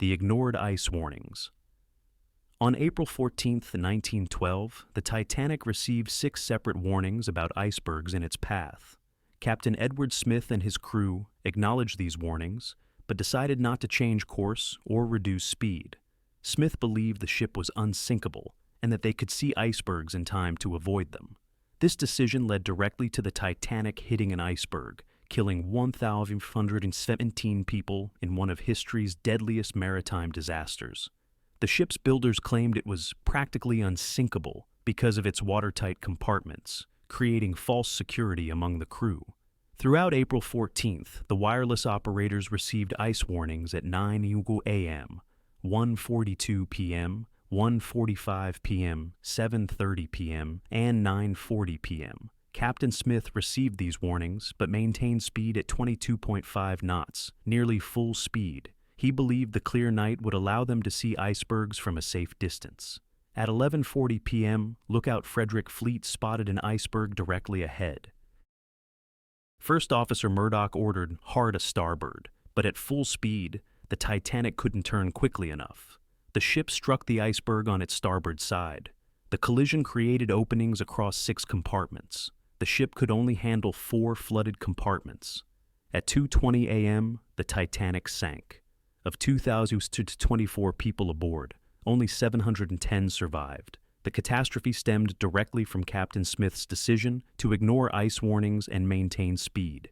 The ignored ice warnings. On April 14, 1912, the Titanic received 6 separate warnings about icebergs in its path. Captain Edward Smith and his crew acknowledged these warnings, but decided not to change course or reduce speed. Smith believed the ship was unsinkable and that they could see icebergs in time to avoid them. This decision led directly to the Titanic hitting an iceberg, killing 1,517 people in one of history's deadliest maritime disasters. The ship's builders claimed it was practically unsinkable because of its watertight compartments, creating false security among the crew. Throughout April 14th, the wireless operators received ice warnings at 9 a.m., 1:42 p.m., 1:45 p.m., 7:30 p.m., and 9:40 p.m. Captain Smith received these warnings but maintained speed at 22.5 knots, nearly full speed. He believed the clear night would allow them to see icebergs from a safe distance. At 11:40 p.m., lookout Frederick Fleet spotted an iceberg directly ahead. First Officer Murdoch ordered hard a starboard, but at full speed, the Titanic couldn't turn quickly enough. The ship struck the iceberg on its starboard side. The collision created openings across 6 compartments. The ship could only handle 4 flooded compartments. At 2:20 a.m., the Titanic sank. Of 2,024 people aboard, only 710 survived. The catastrophe stemmed directly from Captain Smith's decision to ignore ice warnings and maintain speed.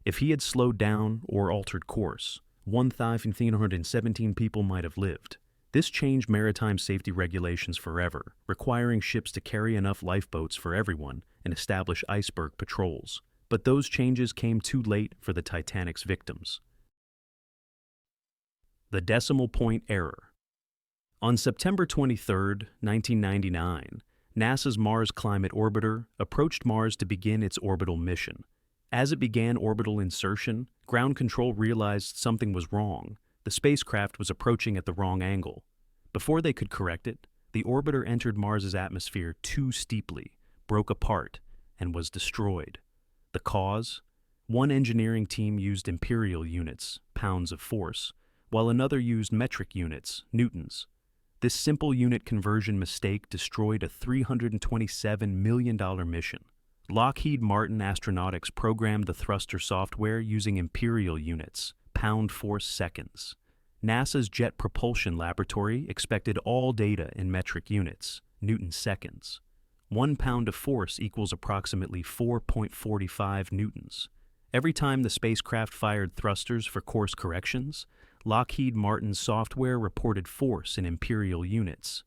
If he had slowed down or altered course, 1,317 people might have lived. This changed maritime safety regulations forever, requiring ships to carry enough lifeboats for everyone and establish iceberg patrols. But those changes came too late for the Titanic's victims. The decimal point error. On September 23, 1999, NASA's Mars Climate Orbiter approached Mars to begin its orbital mission. As it began orbital insertion, ground control realized something was wrong. The spacecraft was approaching at the wrong angle. Before they could correct it, the orbiter entered Mars's atmosphere too steeply, broke apart, and was destroyed. The cause? One engineering team used imperial units, pounds of force, while another used metric units, newtons. This simple unit conversion mistake destroyed a $327 million mission. Lockheed Martin Astronautics programmed the thruster software using imperial units, pound force seconds. NASA's Jet Propulsion Laboratory expected all data in metric units, newton seconds. 1 pound of force equals approximately 4.45 newtons. Every time the spacecraft fired thrusters for course corrections, Lockheed Martin's software reported force in imperial units.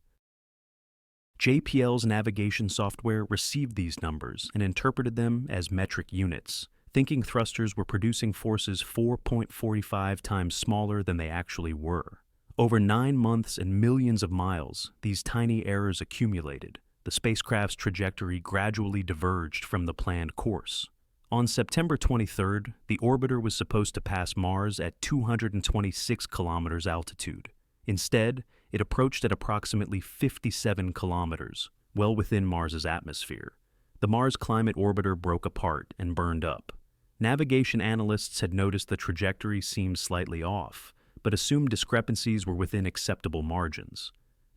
JPL's navigation software received these numbers and interpreted them as metric units, thinking thrusters were producing forces 4.45 times smaller than they actually were. Over 9 months and millions of miles, these tiny errors accumulated. The spacecraft's trajectory gradually diverged from the planned course. On September 23rd, the orbiter was supposed to pass Mars at 226 kilometers altitude. Instead, it approached at approximately 57 kilometers, well within Mars's atmosphere. The Mars Climate Orbiter broke apart and burned up. Navigation analysts had noticed the trajectory seemed slightly off, but assumed discrepancies were within acceptable margins.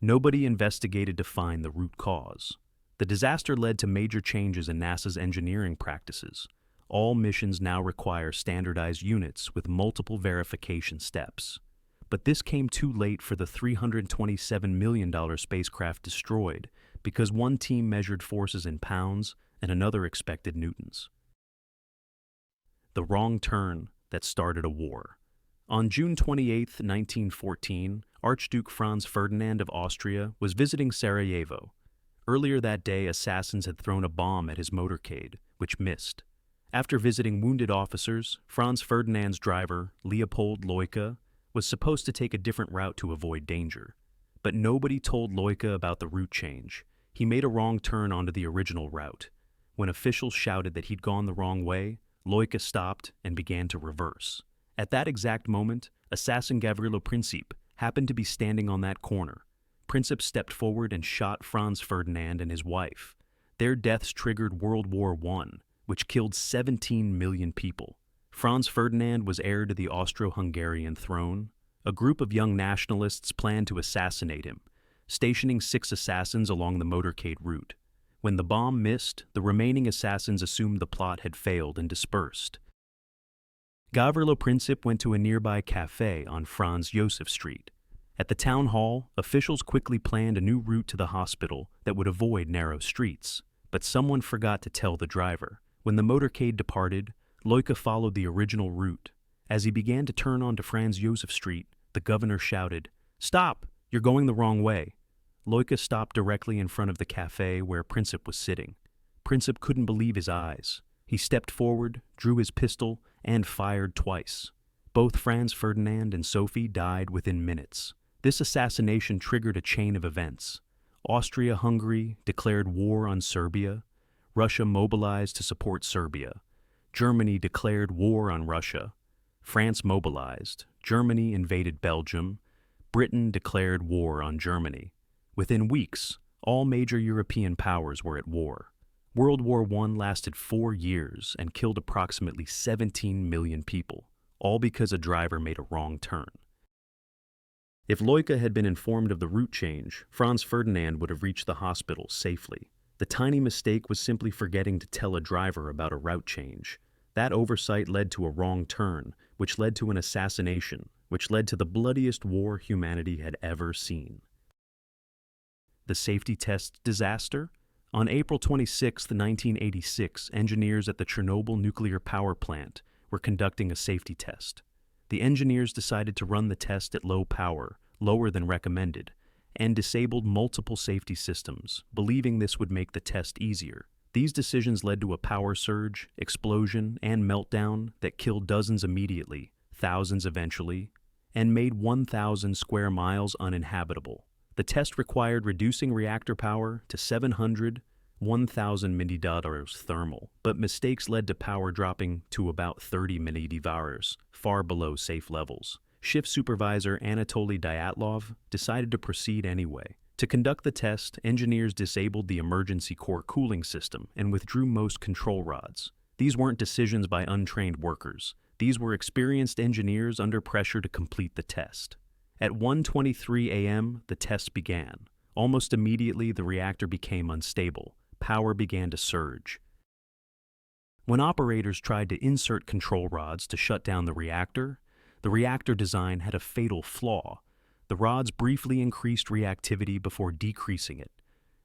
Nobody investigated to find the root cause. The disaster led to major changes in NASA's engineering practices. All missions now require standardized units with multiple verification steps. But this came too late for the $327 million spacecraft destroyed because one team measured forces in pounds and another expected newtons. The wrong turn that started a war. On June 28, 1914, Archduke Franz Ferdinand of Austria was visiting Sarajevo. Earlier that day, assassins had thrown a bomb at his motorcade, which missed. After visiting wounded officers, Franz Ferdinand's driver, Leopold Loika, was supposed to take a different route to avoid danger. But nobody told Loika about the route change. He made a wrong turn onto the original route. When officials shouted that he'd gone the wrong way, Loika stopped and began to reverse. At that exact moment, assassin Gavrilo Princip happened to be standing on that corner. Princip stepped forward and shot Franz Ferdinand and his wife. Their deaths triggered World War I, which killed 17 million people. Franz Ferdinand was heir to the Austro-Hungarian throne. A group of young nationalists planned to assassinate him, stationing 6 assassins along the motorcade route. When the bomb missed, the remaining assassins assumed the plot had failed and dispersed. Gavrilo Princip went to a nearby cafe on Franz Josef Street. At the town hall, officials quickly planned a new route to the hospital that would avoid narrow streets, but someone forgot to tell the driver. When the motorcade departed, Loika followed the original route. As he began to turn onto Franz Josef Street, the governor shouted, "Stop! You're going the wrong way." Loika stopped directly in front of the cafe where Princip was sitting. Princip couldn't believe his eyes. He stepped forward, drew his pistol, and fired twice. Both Franz Ferdinand and Sophie died within minutes. This assassination triggered a chain of events. Austria-Hungary declared war on Serbia. Russia mobilized to support Serbia. Germany declared war on Russia. France mobilized. Germany invaded Belgium. Britain declared war on Germany. Within weeks, all major European powers were at war. World War I lasted 4 years and killed approximately 17 million people, all because a driver made a wrong turn. If Loika had been informed of the route change, Franz Ferdinand would have reached the hospital safely. The tiny mistake was simply forgetting to tell a driver about a route change. That oversight led to a wrong turn, which led to an assassination, which led to the bloodiest war humanity had ever seen. The safety test disaster? On April 26, 1986, engineers at the Chernobyl nuclear power plant were conducting a safety test. The engineers decided to run the test at low power, lower than recommended, and disabled multiple safety systems, believing this would make the test easier. These decisions led to a power surge, explosion, and meltdown that killed dozens immediately, thousands eventually, and made 1,000 square miles uninhabitable. The test required reducing reactor power to 700, 1,000 millidivars thermal, but mistakes led to power dropping to about 30 millidivars, far below safe levels. Shift supervisor Anatoly Dyatlov decided to proceed anyway. To conduct the test, engineers disabled the emergency core cooling system and withdrew most control rods. These weren't decisions by untrained workers. These were experienced engineers under pressure to complete the test. At 1:23 a.m., the test began. Almost immediately, the reactor became unstable. Power began to surge. When operators tried to insert control rods to shut down the reactor design had a fatal flaw. The rods briefly increased reactivity before decreasing it.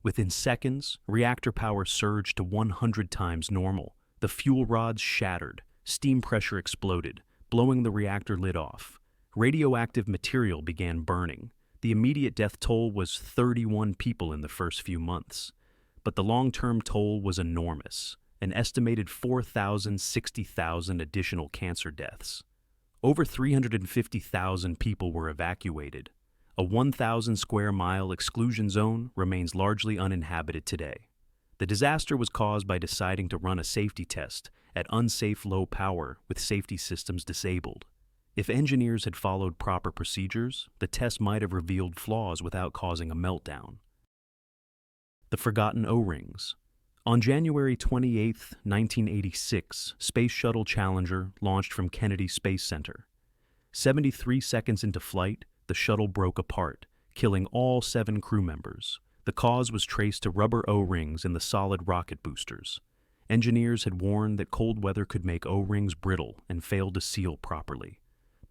Within seconds, reactor power surged to 100 times normal. The fuel rods shattered. Steam pressure exploded, blowing the reactor lid off. Radioactive material began burning. The immediate death toll was 31 people in the first few months. But the long-term toll was enormous, an estimated 4,000, 60,000 additional cancer deaths. Over 350,000 people were evacuated. A 1,000 square mile exclusion zone remains largely uninhabited today. The disaster was caused by deciding to run a safety test at unsafe low power with safety systems disabled. If engineers had followed proper procedures, the test might have revealed flaws without causing a meltdown. The forgotten O-rings. On January 28, 1986, Space Shuttle Challenger launched from Kennedy Space Center. 73 seconds into flight, the shuttle broke apart, killing all 7 crew members. The cause was traced to rubber O-rings in the solid rocket boosters. Engineers had warned that cold weather could make O-rings brittle and fail to seal properly.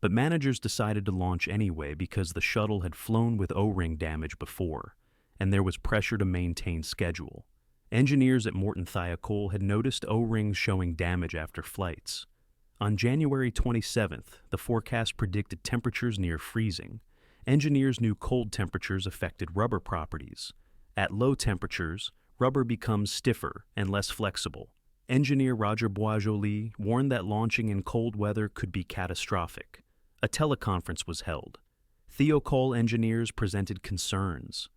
But managers decided to launch anyway because the shuttle had flown with O-ring damage before, and there was pressure to maintain schedule. Engineers at Morton Thiokol had noticed O-rings showing damage after flights. On January 27th, the forecast predicted temperatures near freezing. Engineers knew cold temperatures affected rubber properties. At low temperatures, rubber becomes stiffer and less flexible. Engineer Roger Boisjoli warned that launching in cold weather could be catastrophic. A teleconference was held. Thiokol engineers presented concerns.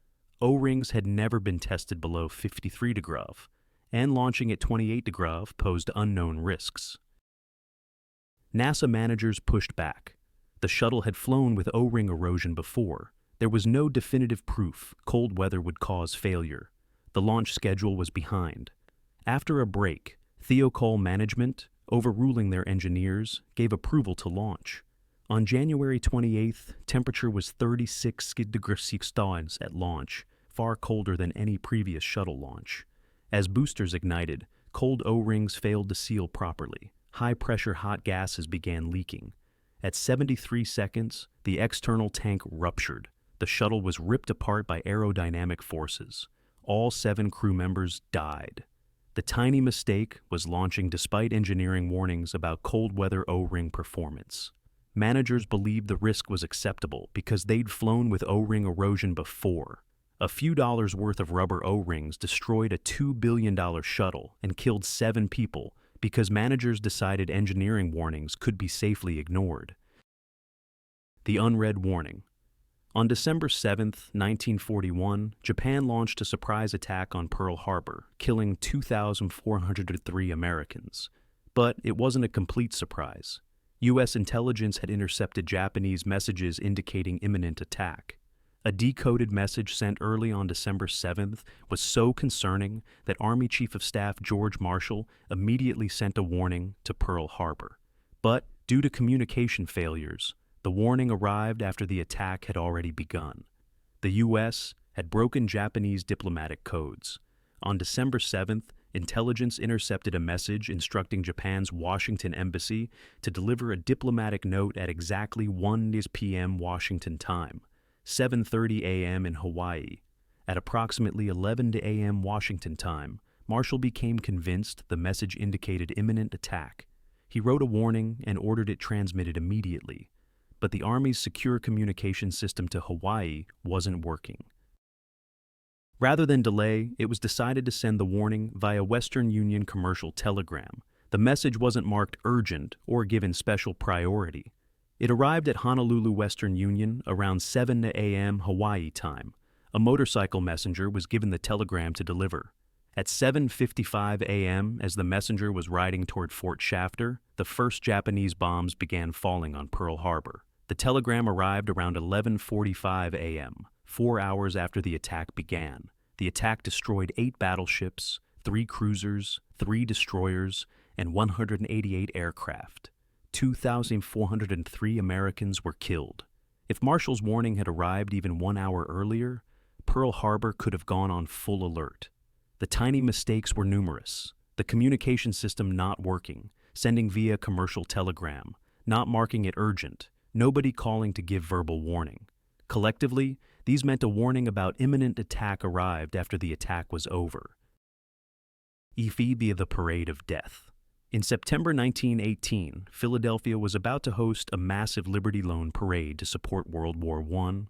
O-rings had never been tested below 53 degrees, and launching at 28 degrees posed unknown risks. NASA managers pushed back. The shuttle had flown with O-ring erosion before. There was no definitive proof cold weather would cause failure. The launch schedule was behind. After a break, Thiokol management, overruling their engineers, gave approval to launch. On January 28th, temperature was 36 degrees Celsius at launch, far colder than any previous shuttle launch. As boosters ignited, cold O-rings failed to seal properly. High-pressure hot gases began leaking. At 73 seconds, the external tank ruptured. The shuttle was ripped apart by aerodynamic forces. All 7 crew members died. The tiny mistake was launching despite engineering warnings about cold weather O-ring performance. Managers believed the risk was acceptable because they'd flown with O-ring erosion before. A few dollars worth of rubber O-rings destroyed a $2 billion shuttle and killed 7 people because managers decided engineering warnings could be safely ignored. The Unread Warning. On December 7, 1941, Japan launched a surprise attack on Pearl Harbor, killing 2,403 Americans. But it wasn't a complete surprise. U.S. intelligence had intercepted Japanese messages indicating imminent attack. A decoded message sent early on December 7th was so concerning that Army Chief of Staff George Marshall immediately sent a warning to Pearl Harbor. But due to communication failures, the warning arrived after the attack had already begun. The U.S. had broken Japanese diplomatic codes. On December 7th, intelligence intercepted a message instructing Japan's Washington embassy to deliver a diplomatic note at exactly 1 p.m. Washington time, 7:30 a.m. in Hawaii. At approximately 11 a.m. Washington time, Marshall became convinced the message indicated imminent attack. He wrote a warning and ordered it transmitted immediately. But the Army's secure communication system to Hawaii wasn't working. Rather than delay, it was decided to send the warning via Western Union commercial telegram. The message wasn't marked urgent or given special priority. It arrived at Honolulu Western Union around 7 a.m. Hawaii time. A motorcycle messenger was given the telegram to deliver. At 7:55 a.m., as the messenger was riding toward Fort Shafter, the first Japanese bombs began falling on Pearl Harbor. The telegram arrived around 11:45 a.m., 4 hours after the attack began. The attack destroyed 8 battleships, 3 cruisers, 3 destroyers, and 188 aircraft. 2,403 Americans were killed. If Marshall's warning had arrived even 1 hour earlier, Pearl Harbor could have gone on full alert. The tiny mistakes were numerous. The communication system not working, sending via commercial telegram, not marking it urgent, nobody calling to give verbal warning. Collectively, these meant a warning about imminent attack arrived after the attack was over. Via the Parade of Death. In September 1918, Philadelphia was about to host a massive Liberty Loan parade to support World War I.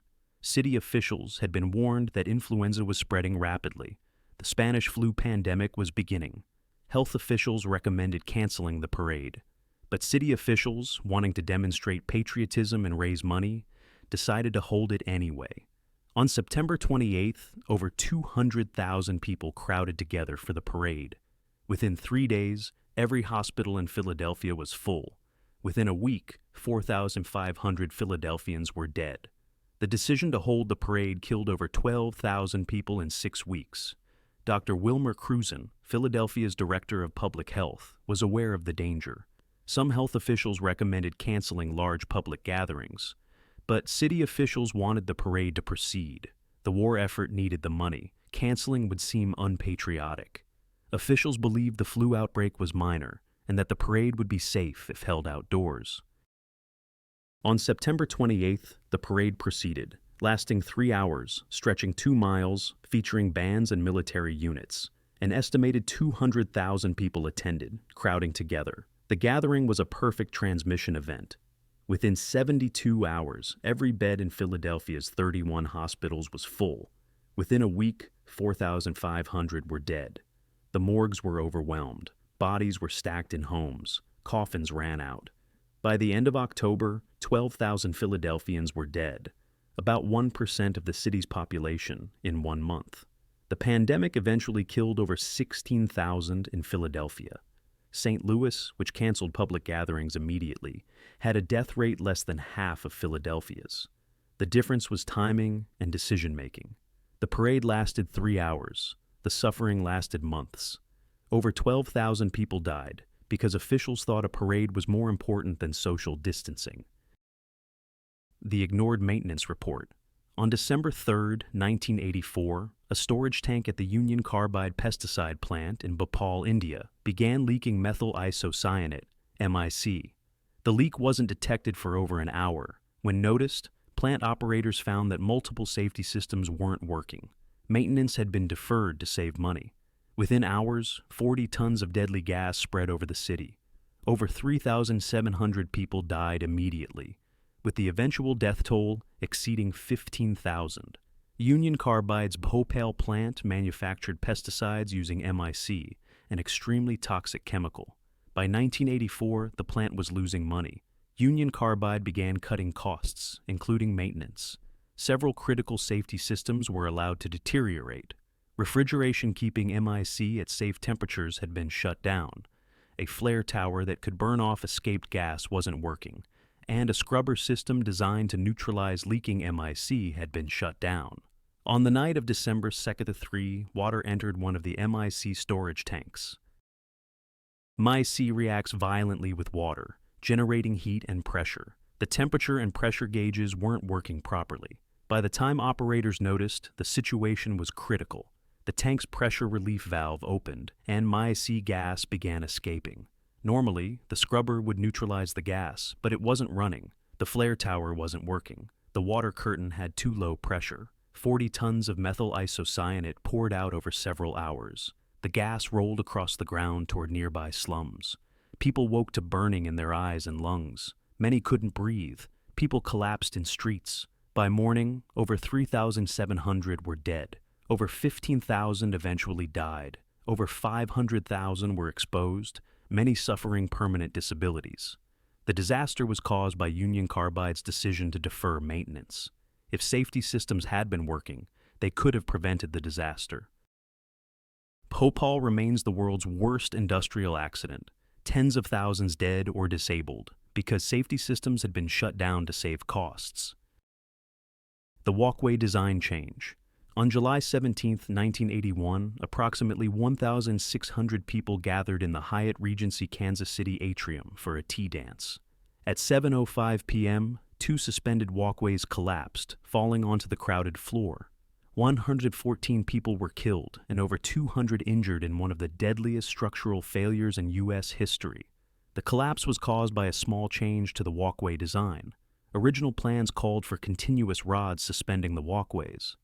City officials had been warned that influenza was spreading rapidly. The Spanish flu pandemic was beginning. Health officials recommended canceling the parade. But city officials, wanting to demonstrate patriotism and raise money, decided to hold it anyway. On September 28th, over 200,000 people crowded together for the parade. Within 3 days, every hospital in Philadelphia was full. Within a week, 4,500 Philadelphians were dead. The decision to hold the parade killed over 12,000 people in 6 weeks. Dr. Wilmer Cruzen, Philadelphia's Director of Public Health, was aware of the danger. Some health officials recommended canceling large public gatherings. But city officials wanted the parade to proceed. The war effort needed the money. Canceling would seem unpatriotic. Officials believed the flu outbreak was minor and that the parade would be safe if held outdoors. On September 28th, the parade proceeded, lasting 3 hours, stretching 2 miles, featuring bands and military units. An estimated 200,000 people attended, crowding together. The gathering was a perfect transmission event. Within 72 hours, every bed in Philadelphia's 31 hospitals was full. Within a week, 4,500 were dead. The morgues were overwhelmed. Bodies were stacked in homes. Coffins ran out. By the end of October, 12,000 Philadelphians were dead, about 1% of the city's population in 1 month. The pandemic eventually killed over 16,000 in Philadelphia. St. Louis, which canceled public gatherings immediately, had a death rate less than half of Philadelphia's. The difference was timing and decision-making. The parade lasted 3 hours. The suffering lasted months. Over 12,000 people died because officials thought a parade was more important than social distancing. the ignored maintenance report. On December 3, 1984, a storage tank at the Union Carbide pesticide plant in Bhopal, India, began leaking methyl isocyanate, MIC. The leak wasn't detected for over an hour. When noticed, plant operators found that multiple safety systems weren't working. Maintenance had been deferred to save money. Within hours, 40 tons of deadly gas spread over the city. Over 3,700 people died immediately, with the eventual death toll exceeding 15,000. Union Carbide's Bhopal plant manufactured pesticides using MIC, an extremely toxic chemical. By 1984, the plant was losing money. Union Carbide began cutting costs, including maintenance. Several critical safety systems were allowed to deteriorate. Refrigeration keeping MIC at safe temperatures had been shut down. A flare tower that could burn off escaped gas wasn't working, and a scrubber system designed to neutralize leaking MIC had been shut down. On the night of December 2-3, water entered one of the MIC storage tanks. MIC reacts violently with water, generating heat and pressure. The temperature and pressure gauges weren't working properly. By the time operators noticed, the situation was critical. The tank's pressure relief valve opened, and MIC gas began escaping. Normally, the scrubber would neutralize the gas, but it wasn't running. The flare tower wasn't working. The water curtain had too low pressure. 40 tons of methyl isocyanate poured out over several hours. The gas rolled across the ground toward nearby slums. People woke to burning in their eyes and lungs. Many couldn't breathe. People collapsed in streets. By morning, over 3,700 were dead. Over 15,000 eventually died. Over 500,000 were exposed, many suffering permanent disabilities. The disaster was caused by Union Carbide's decision to defer maintenance. If safety systems had been working, they could have prevented the disaster. Bhopal remains the world's worst industrial accident. Tens of thousands dead or disabled because safety systems had been shut down to save costs. The Walkway design change. On July 17, 1981, approximately 1,600 people gathered in the Hyatt Regency Kansas City atrium for a tea dance. At 7:05 p.m., 2 suspended walkways collapsed, falling onto the crowded floor. 114 people were killed and over 200 injured in one of the deadliest structural failures in U.S. history. The collapse was caused by a small change to the walkway design. Original plans called for continuous rods suspending the walkways.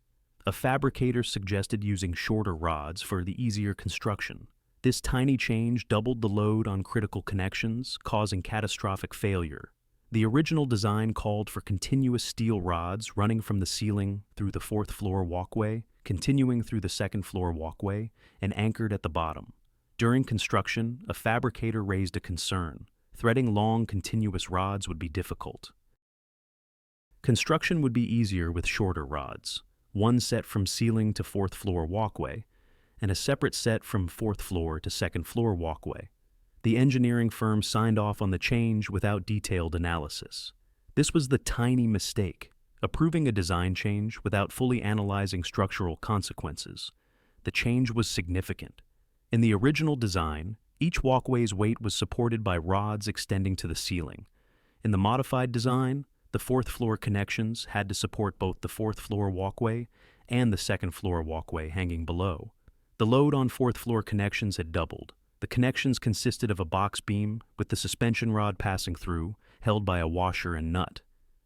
A fabricator suggested using shorter rods for the easier construction. This tiny change doubled the load on critical connections, causing catastrophic failure. The original design called for continuous steel rods running from the ceiling through the 4th floor walkway, continuing through the 2nd floor walkway, and anchored at the bottom. During construction, a fabricator raised a concern. Threading long, continuous rods would be difficult. Construction would be easier with shorter rods. One set from ceiling to 4th floor walkway, and a separate set from 4th floor to 2nd floor walkway. The engineering firm signed off on the change without detailed analysis. This was the tiny mistake, approving a design change without fully analyzing structural consequences. The change was significant. In the original design, each walkway's weight was supported by rods extending to the ceiling. In the modified design, the 4th floor connections had to support both the 4th floor walkway and the 2nd floor walkway hanging below. The load on 4th floor connections had doubled. The connections consisted of a box beam with the suspension rod passing through, held by a washer and nut.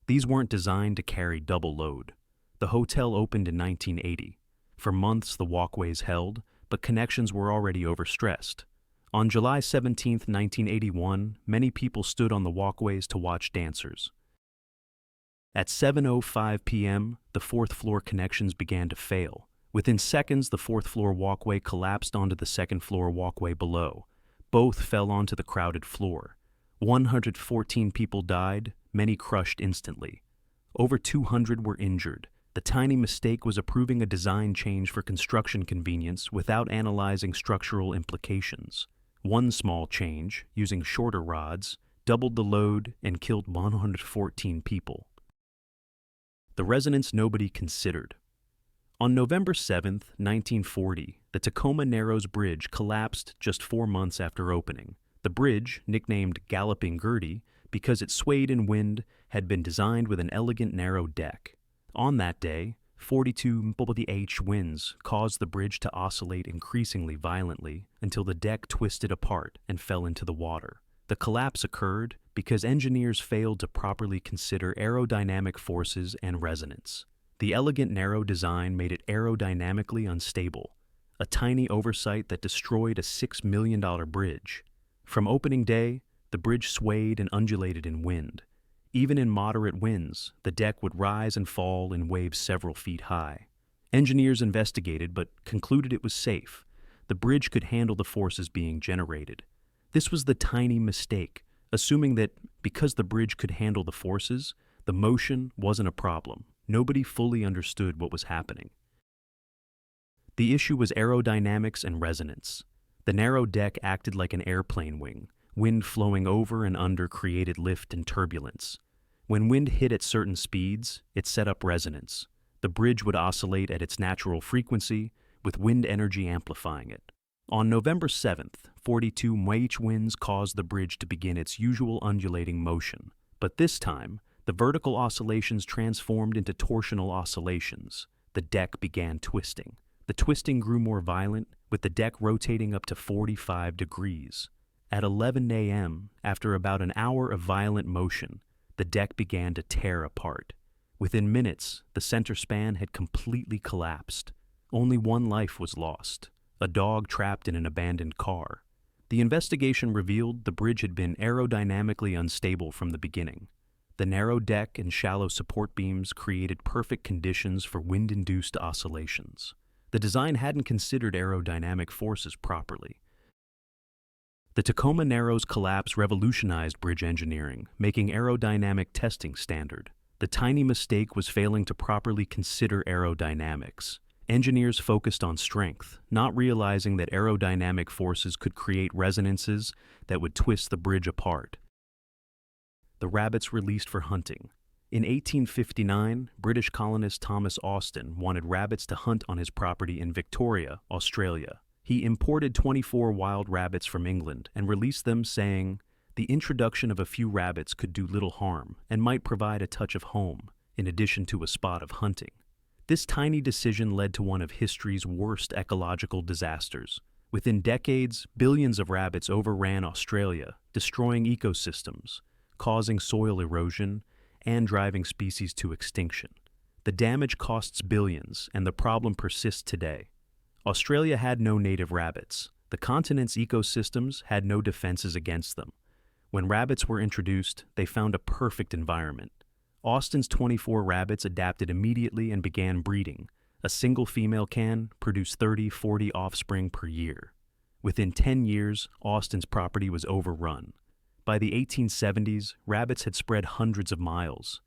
These weren't designed to carry double load. The hotel opened in 1980. For months the walkways held, but connections were already overstressed. On July 17, 1981, many people stood on the walkways to watch dancers. At 7:05 p.m., the 4th floor connections began to fail. Within seconds, the 4th floor walkway collapsed onto the 2nd floor walkway below. Both fell onto the crowded floor. 114 people died, many crushed instantly. Over 200 were injured. The tiny mistake was approving a design change for construction convenience without analyzing structural implications. One small change, using shorter rods, doubled the load and killed 114 people. The residents nobody considered. On November 7, 1940, the Tacoma Narrows Bridge collapsed just 4 months after opening. The bridge, nicknamed Galloping Gertie, because it swayed in wind, had been designed with an elegant narrow deck. On that day, 42 mph winds caused the bridge to oscillate increasingly violently until the deck twisted apart and fell into the water. The collapse occurred because engineers failed to properly consider aerodynamic forces and resonance. The elegant narrow design made it aerodynamically unstable, a tiny oversight that destroyed a $6 million bridge. From opening day, the bridge swayed and undulated in wind. Even in moderate winds, the deck would rise and fall in waves several feet high. Engineers investigated but concluded it was safe. The bridge could handle the forces being generated. This was the tiny mistake, assuming that because the bridge could handle the forces, the motion wasn't a problem. Nobody fully understood what was happening. The issue was aerodynamics and resonance. The narrow deck acted like an airplane wing. Wind flowing over and under created lift and turbulence. When wind hit at certain speeds, it set up resonance. The bridge would oscillate at its natural frequency, with wind energy amplifying it. On November 7th, 42 mph winds caused the bridge to begin its usual undulating motion. But this time, the vertical oscillations transformed into torsional oscillations. The deck began twisting. The twisting grew more violent, with the deck rotating up to 45 degrees. At 11 a.m., after about an hour of violent motion, the deck began to tear apart. Within minutes, the center span had completely collapsed. Only one life was lost, a dog trapped in an abandoned car. The investigation revealed the bridge had been aerodynamically unstable from the beginning. The narrow deck and shallow support beams created perfect conditions for wind-induced oscillations. The design hadn't considered aerodynamic forces properly. The Tacoma Narrows collapse revolutionized bridge engineering, making aerodynamic testing standard. The tiny mistake was failing to properly consider aerodynamics. Engineers focused on strength, not realizing that aerodynamic forces could create resonances that would twist the bridge apart. The rabbits released for hunting. In 1859, British colonist Thomas Austin wanted rabbits to hunt on his property in Victoria, Australia. He imported 24 wild rabbits from England and released them, saying, "The introduction of a few rabbits could do little harm and might provide a touch of home, in addition to a spot of hunting." This tiny decision led to one of history's worst ecological disasters. Within decades, billions of rabbits overran Australia, destroying ecosystems, causing soil erosion, and driving species to extinction. The damage costs billions, and the problem persists today. Australia had no native rabbits. The continent's ecosystems had no defenses against them. When rabbits were introduced, they found a perfect environment. Austin's 24 rabbits adapted immediately and began breeding. A single female can produce 30-40 offspring per year. Within 10 years, Austin's property was overrun. By the 1870s, rabbits had spread hundreds of miles.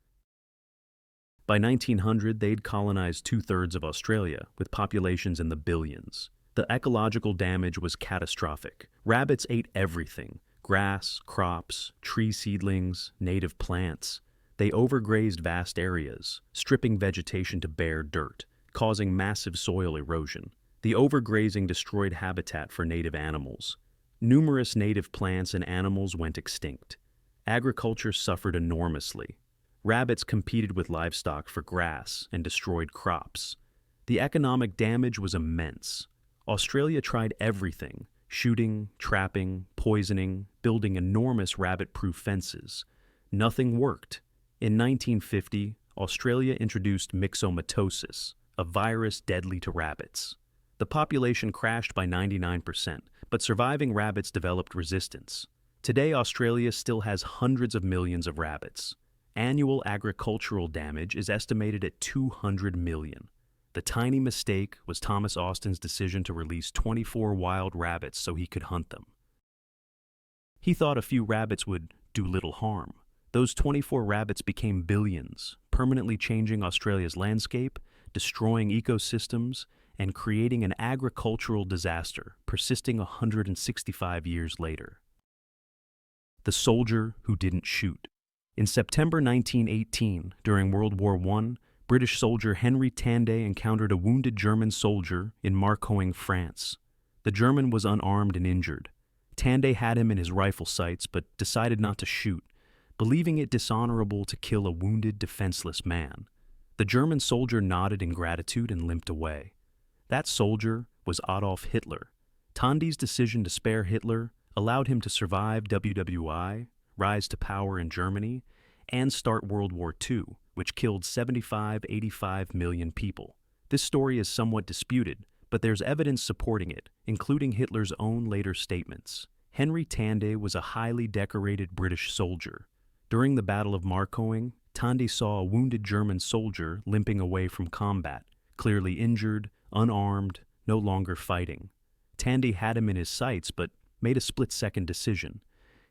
By 1900, they'd colonized 2/3 of Australia, with populations in the billions. The ecological damage was catastrophic. Rabbits ate everything: grass, crops, tree seedlings, native plants. They overgrazed vast areas, stripping vegetation to bare dirt, causing massive soil erosion. The overgrazing destroyed habitat for native animals. Numerous native plants and animals went extinct. Agriculture suffered enormously. Rabbits competed with livestock for grass and destroyed crops. The economic damage was immense. Australia tried everything: shooting, trapping, poisoning, building enormous rabbit-proof fences. Nothing worked. In 1950, Australia introduced myxomatosis, a virus deadly to rabbits. The population crashed by 99%, but surviving rabbits developed resistance. Today, Australia still has hundreds of millions of rabbits. Annual agricultural damage is estimated at 200 million. The tiny mistake was Thomas Austin's decision to release 24 wild rabbits so he could hunt them. He thought a few rabbits would do little harm. Those 24 rabbits became billions, permanently changing Australia's landscape, destroying ecosystems, and creating an agricultural disaster persisting 165 years later. The soldier who didn't shoot. In September 1918, during World War I, British soldier Henry Tanday encountered a wounded German soldier in Marcoing, France. The German was unarmed and injured. Tanday had him in his rifle sights but decided not to shoot. believing it dishonorable to kill a wounded, defenseless man. The German soldier nodded in gratitude and limped away. That soldier was Adolf Hitler. Tandy's decision to spare Hitler allowed him to survive WWI, rise to power in Germany, and start World War II, which killed 85 million people. This story is somewhat disputed, but there's evidence supporting it, including Hitler's own later statements. Henry Tandy was a highly decorated British soldier. During the Battle of Marcoing, Tandy saw a wounded German soldier limping away from combat, clearly injured, unarmed, no longer fighting. Tandy had him in his sights, but made a split-second decision.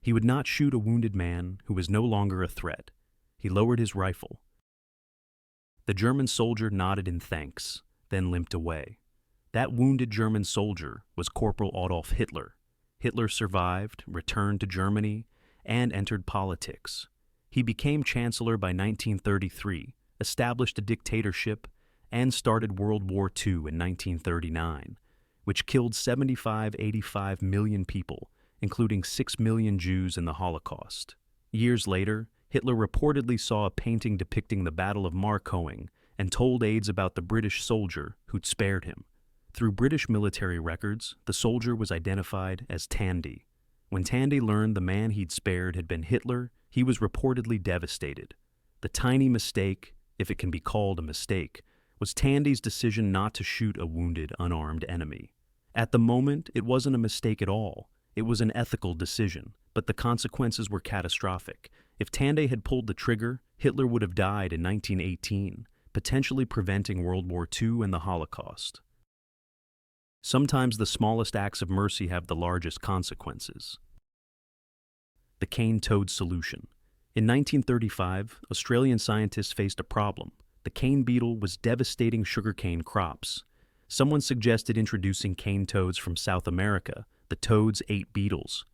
He would not shoot a wounded man who was no longer a threat. He lowered his rifle. The German soldier nodded in thanks, then limped away. That wounded German soldier was Corporal Adolf Hitler. Hitler survived, returned to Germany, and entered politics. He became chancellor by 1933, established a dictatorship, and started World War II in 1939, which killed 85 million people, including 6 million Jews in the Holocaust. Years later, Hitler reportedly saw a painting depicting the Battle of Marcoing and told aides about the British soldier who'd spared him. Through British military records, the soldier was identified as Tandy. When Tandy learned the man he'd spared had been Hitler, he was reportedly devastated. The tiny mistake, if it can be called a mistake, was Tandy's decision not to shoot a wounded, unarmed enemy. At the moment, it wasn't a mistake at all. It was an ethical decision, but the consequences were catastrophic. If Tandy had pulled the trigger, Hitler would have died in 1918, potentially preventing World War II and the Holocaust. Sometimes the smallest acts of mercy have the largest consequences. The cane toad solution. In 1935, Australian scientists faced a problem. The cane beetle was devastating sugarcane crops. Someone suggested introducing cane toads from South America. The toads ate beetles.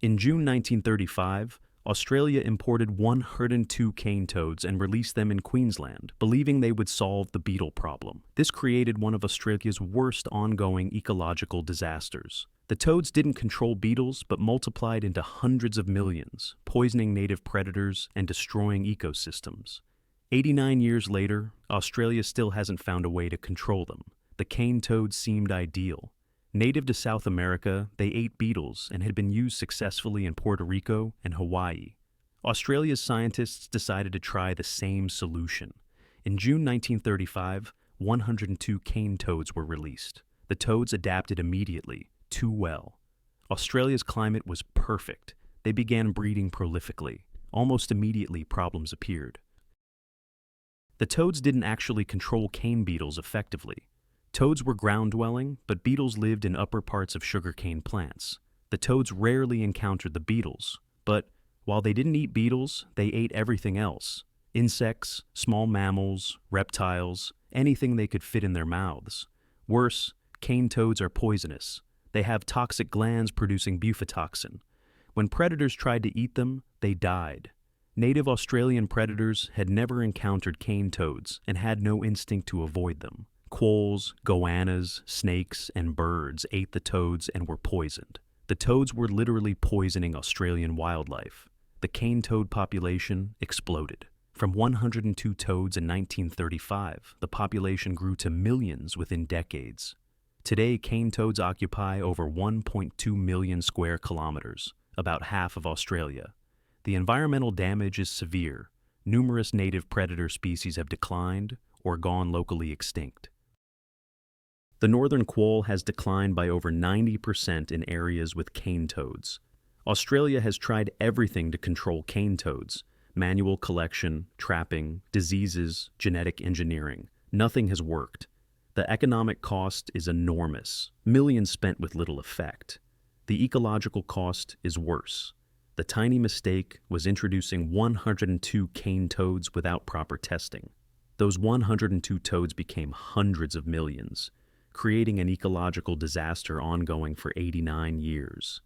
In June 1935, Australia imported 102 cane toads and released them in Queensland, believing they would solve the beetle problem. This created one of Australia's worst ongoing ecological disasters. The toads didn't control beetles, but multiplied into hundreds of millions, poisoning native predators and destroying ecosystems. 89 years later, Australia still hasn't found a way to control them. The cane toads seemed ideal. Native to South America, they ate beetles and had been used successfully in Puerto Rico and Hawaii. Australia's scientists decided to try the same solution. In June 1935, 102 cane toads were released. The toads adapted immediately, too well. Australia's climate was perfect. They began breeding prolifically. Almost immediately, problems appeared. The toads didn't actually control cane beetles effectively. Toads were ground-dwelling, but beetles lived in upper parts of sugarcane plants. The toads rarely encountered the beetles, but while they didn't eat beetles, they ate everything else. Insects, small mammals, reptiles, anything they could fit in their mouths. Worse, cane toads are poisonous. They have toxic glands producing bufotoxin. When predators tried to eat them, they died. Native Australian predators had never encountered cane toads and had no instinct to avoid them. Quolls, goannas, snakes, and birds ate the toads and were poisoned. The toads were literally poisoning Australian wildlife. The cane toad population exploded. From 102 toads in 1935, the population grew to millions within decades. Today, cane toads occupy over 1.2 million square kilometers, about half of Australia. The environmental damage is severe. Numerous native predator species have declined or gone locally extinct. The northern quoll has declined by over 90% in areas with cane toads. Australia has tried everything to control cane toads: manual collection, trapping, diseases, genetic engineering. Nothing has worked. The economic cost is enormous, millions spent with little effect. The ecological cost is worse. The tiny mistake was introducing 102 cane toads without proper testing. Those 102 toads became hundreds of millions, creating an ecological disaster ongoing for 89 years.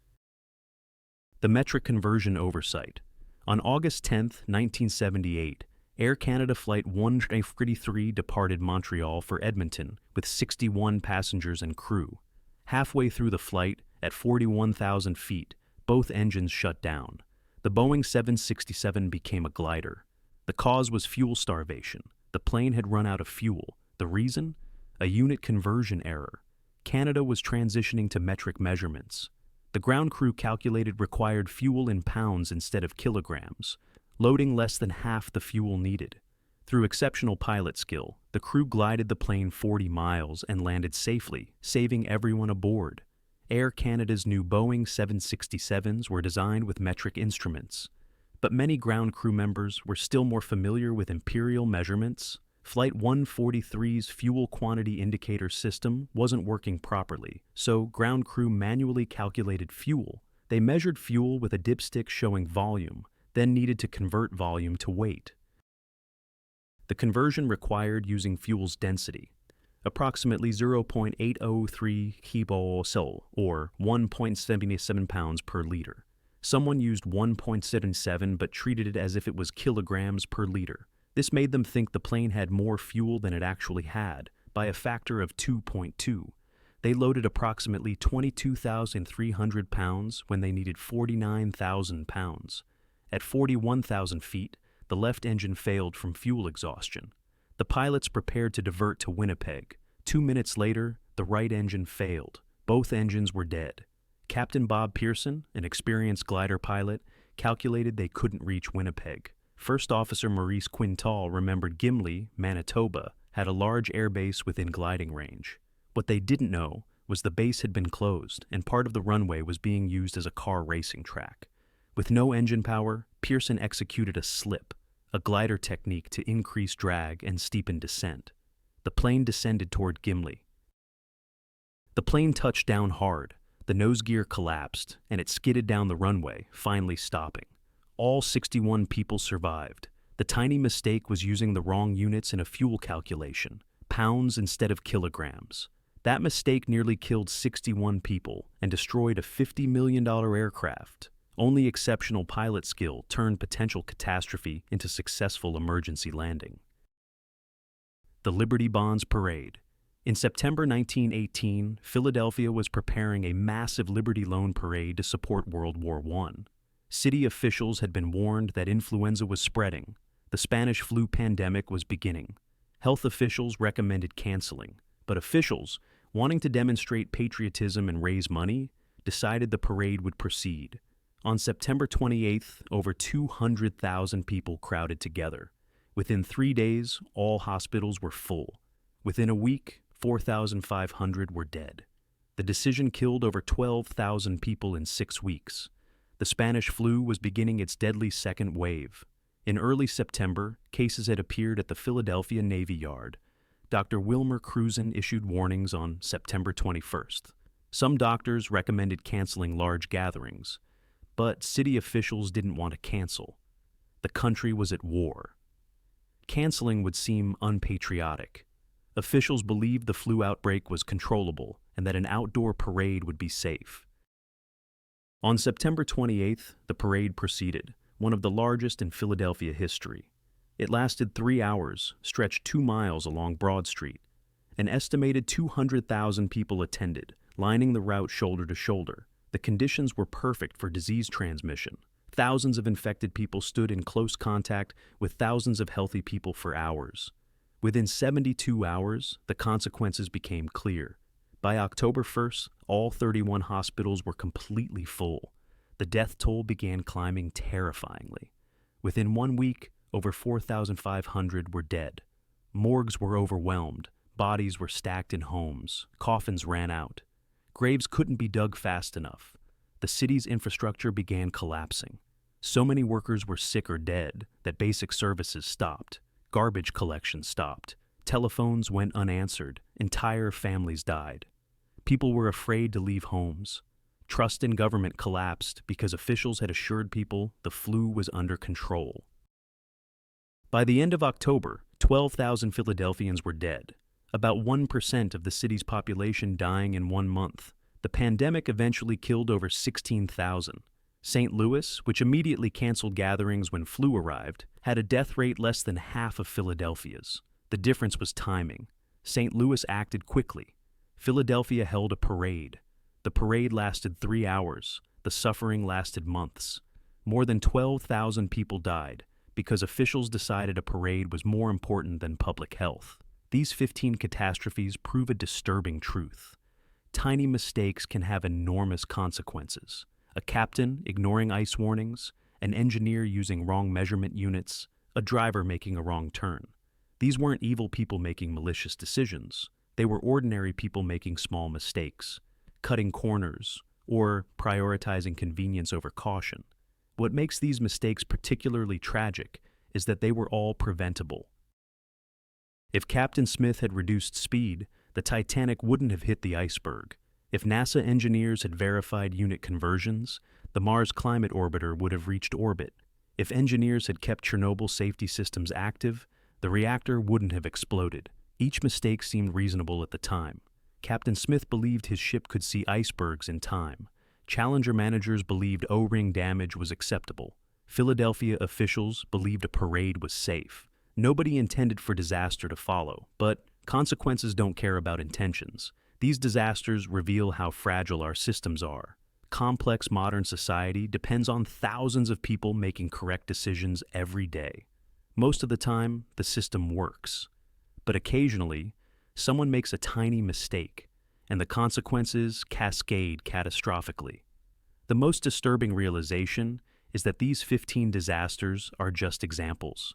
The metric conversion oversight. On August 10, 1978, Air Canada Flight 133 departed Montreal for Edmonton with 61 passengers and crew. Halfway through the flight, at 41,000 feet, both engines shut down. The Boeing 767 became a glider. The cause was fuel starvation. The plane had run out of fuel. The reason? A unit conversion error. Canada was transitioning to metric measurements. The ground crew calculated required fuel in pounds instead of kilograms, loading less than half the fuel needed. Through exceptional pilot skill, the crew glided the plane 40 miles and landed safely, saving everyone aboard. Air Canada's new Boeing 767s were designed with metric instruments, but many ground crew members were still more familiar with imperial measurements. Flight 143's fuel quantity indicator system wasn't working properly, so ground crew manually calculated fuel. They measured fuel with a dipstick showing volume, then needed to convert volume to weight. The conversion required using fuel's density, approximately 0.803 kilo, or 1.77 pounds per liter. Someone used 1.77 but treated it as if it was kilograms per liter. This made them think the plane had more fuel than it actually had, by a factor of 2.2. They loaded approximately 22,300 pounds when they needed 49,000 pounds. At 41,000 feet, the left engine failed from fuel exhaustion. The pilots prepared to divert to Winnipeg. 2 minutes later, the right engine failed. Both engines were dead. Captain Bob Pearson, an experienced glider pilot, calculated they couldn't reach Winnipeg. First Officer Maurice Quintal remembered Gimli, Manitoba, had a large airbase within gliding range. What they didn't know was the base had been closed and part of the runway was being used as a car racing track. With no engine power, Pearson executed a slip, a glider technique to increase drag and steepen descent. The plane descended toward Gimli. The plane touched down hard, the nose gear collapsed, and it skidded down the runway, finally stopping. All 61 people survived. The tiny mistake was using the wrong units in a fuel calculation, pounds instead of kilograms. That mistake nearly killed 61 people and destroyed a $50 million aircraft. Only exceptional pilot skill turned potential catastrophe into successful emergency landing. The Liberty Bonds Parade. In September 1918, Philadelphia was preparing a massive Liberty Loan Parade to support World War I. City officials had been warned that influenza was spreading. The Spanish flu pandemic was beginning. Health officials recommended canceling, but officials, wanting to demonstrate patriotism and raise money, decided the parade would proceed. On September 28th, over 200,000 people crowded together. Within 3 days, all hospitals were full. Within a week, 4,500 were dead. The decision killed over 12,000 people in 6 weeks. The Spanish flu was beginning its deadly second wave. In early September, cases had appeared at the Philadelphia Navy Yard. Dr. Wilmer Cruzen issued warnings on September 21st. Some doctors recommended canceling large gatherings, but city officials didn't want to cancel. The country was at war. Canceling would seem unpatriotic. Officials believed the flu outbreak was controllable and that an outdoor parade would be safe. On September 28th, the parade proceeded, one of the largest in Philadelphia history. It lasted 3 hours, stretched 2 miles along Broad Street. An estimated 200,000 people attended, lining the route shoulder to shoulder. The conditions were perfect for disease transmission. Thousands of infected people stood in close contact with thousands of healthy people for hours. Within 72 hours, the consequences became clear. By October 1st, all 31 hospitals were completely full. The death toll began climbing terrifyingly. Within 1 week, over 4,500 were dead. Morgues were overwhelmed. Bodies were stacked in homes. Coffins ran out. Graves couldn't be dug fast enough. The city's infrastructure began collapsing. So many workers were sick or dead that basic services stopped. Garbage collection stopped. Telephones went unanswered. Entire families died. People were afraid to leave homes. Trust in government collapsed because officials had assured people the flu was under control. By the end of October, 12,000 Philadelphians were dead, about 1% of the city's population dying in 1 month. The pandemic eventually killed over 16,000. St. Louis, which immediately canceled gatherings when flu arrived, had a death rate less than half of Philadelphia's. The difference was timing. St. Louis acted quickly. Philadelphia held a parade. The parade lasted 3 hours. The suffering lasted months. More than 12,000 people died because officials decided a parade was more important than public health. These 15 catastrophes prove a disturbing truth. Tiny mistakes can have enormous consequences. A captain ignoring ice warnings, an engineer using wrong measurement units, a driver making a wrong turn. These weren't evil people making malicious decisions. They were ordinary people making small mistakes, cutting corners, or prioritizing convenience over caution. What makes these mistakes particularly tragic is that they were all preventable. If Captain Smith had reduced speed, the Titanic wouldn't have hit the iceberg. If NASA engineers had verified unit conversions, the Mars Climate Orbiter would have reached orbit. If engineers had kept Chernobyl safety systems active, the reactor wouldn't have exploded. Each mistake seemed reasonable at the time. Captain Smith believed his ship could see icebergs in time. Challenger managers believed O-ring damage was acceptable. Philadelphia officials believed a parade was safe. Nobody intended for disaster to follow, but consequences don't care about intentions. These disasters reveal how fragile our systems are. Complex modern society depends on thousands of people making correct decisions every day. Most of the time, the system works. But occasionally, someone makes a tiny mistake, and the consequences cascade catastrophically. The most disturbing realization is that these 15 disasters are just examples.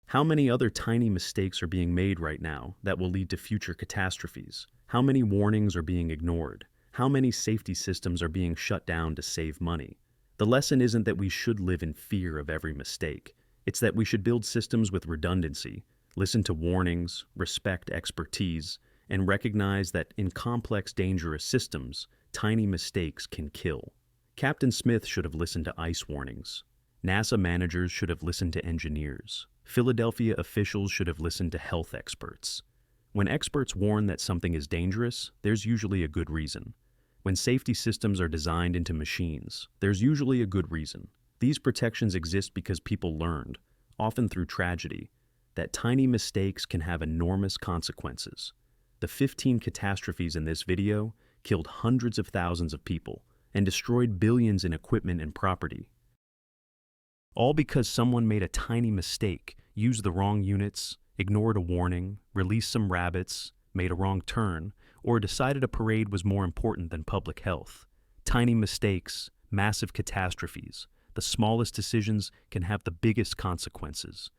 How many other tiny mistakes are being made right now that will lead to future catastrophes? How many warnings are being ignored? How many safety systems are being shut down to save money? The lesson isn't that we should live in fear of every mistake. It's that we should build systems with redundancy, listen to warnings, respect expertise, and recognize that in complex, dangerous systems, tiny mistakes can kill. Captain Smith should have listened to ice warnings. NASA managers should have listened to engineers. Philadelphia officials should have listened to health experts. When experts warn that something is dangerous, there's usually a good reason. When safety systems are designed into machines, there's usually a good reason. These protections exist because people learned, often through tragedy, that tiny mistakes can have enormous consequences. The 15 catastrophes in this video killed hundreds of thousands of people and destroyed billions in equipment and property. All because someone made a tiny mistake, used the wrong units, ignored a warning, released some rabbits, made a wrong turn, or decided a parade was more important than public health. Tiny mistakes, massive catastrophes. The smallest decisions can have the biggest consequences.